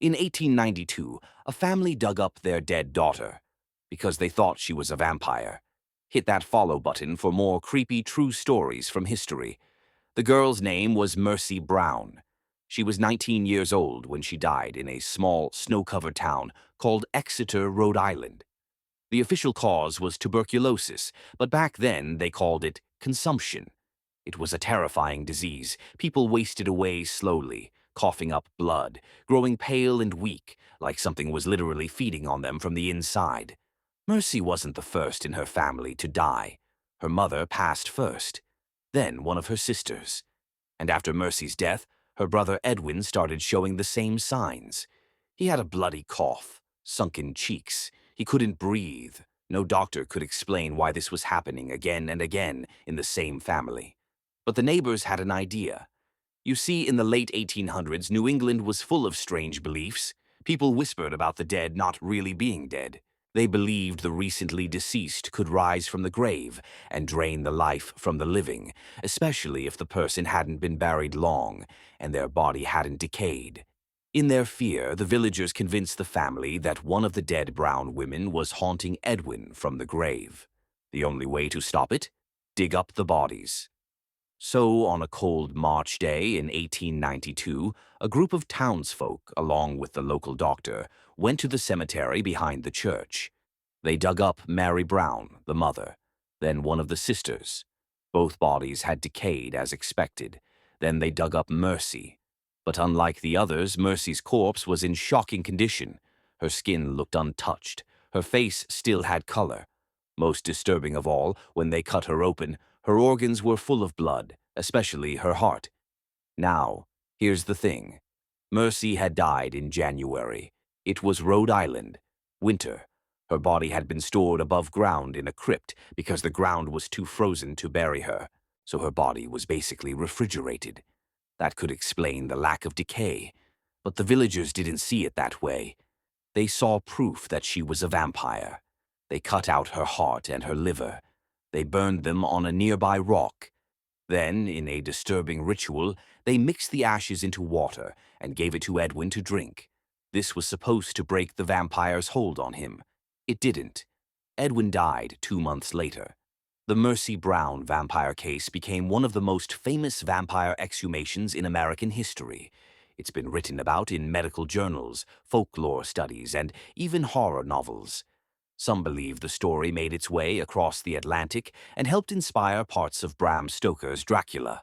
In 1892, a family dug up their dead daughter because they thought she was a vampire. Hit that follow button for more creepy true stories from history. The girl's name was Mercy Brown. She was 19 years old when she died in a small, snow-covered town called Exeter, Rhode Island. The official cause was tuberculosis, but back then they called it consumption. It was a terrifying disease. People wasted away slowly, coughing up blood, growing pale and weak, like something was literally feeding on them from the inside. Mercy wasn't the first in her family to die. Her mother passed first, then one of her sisters. And after Mercy's death, her brother Edwin started showing the same signs. He had a bloody cough, sunken cheeks. He couldn't breathe. No doctor could explain why this was happening again and again in the same family. But the neighbors had an idea. You see, in the late 1800s, New England was full of strange beliefs. People whispered about the dead not really being dead. They believed the recently deceased could rise from the grave and drain the life from the living, especially if the person hadn't been buried long and their body hadn't decayed. In their fear, the villagers convinced the family that one of the dead Brown women was haunting Edwin from the grave. The only way to stop it? Dig up the bodies. So, on a cold March day in 1892, a group of townsfolk, along with the local doctor, went to the cemetery behind the church. They dug up Mary Brown, the mother, then one of the sisters. Both bodies had decayed as expected. Then they dug up Mercy. But unlike the others, Mercy's corpse was in shocking condition. Her skin looked untouched. Her face still had color. Most disturbing of all, when they cut her open, her organs were full of blood, especially her heart. Now, here's the thing. Mercy had died in January. It was Rhode Island, winter. Her body had been stored above ground in a crypt because the ground was too frozen to bury her, so her body was basically refrigerated. That could explain the lack of decay, but the villagers didn't see it that way. They saw proof that she was a vampire. They cut out her heart and her liver. They burned them on a nearby rock. Then, in a disturbing ritual, they mixed the ashes into water and gave it to Edwin to drink. This was supposed to break the vampire's hold on him. It didn't. Edwin died 2 months later. The Mercy Brown vampire case became one of the most famous vampire exhumations in American history. It's been written about in medical journals, folklore studies, and even horror novels. Some believe the story made its way across the Atlantic and helped inspire parts of Bram Stoker's Dracula.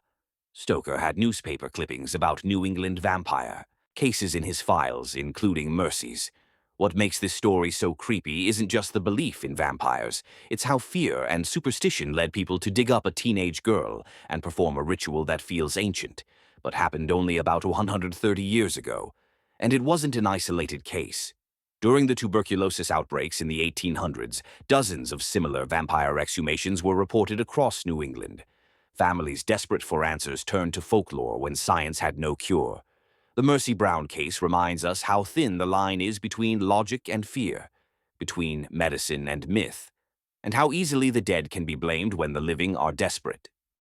Stoker had newspaper clippings about New England vampire, cases in his files, including Mercy's. What makes this story so creepy isn't just the belief in vampires. It's how fear and superstition led people to dig up a teenage girl and perform a ritual that feels ancient, but happened only about 130 years ago. And it wasn't an isolated case. During the tuberculosis outbreaks in the 1800s, dozens of similar vampire exhumations were reported across New England. Families desperate for answers turned to folklore when science had no cure. The Mercy Brown case reminds us how thin the line is between logic and fear, between medicine and myth, and how easily the dead can be blamed when the living are desperate.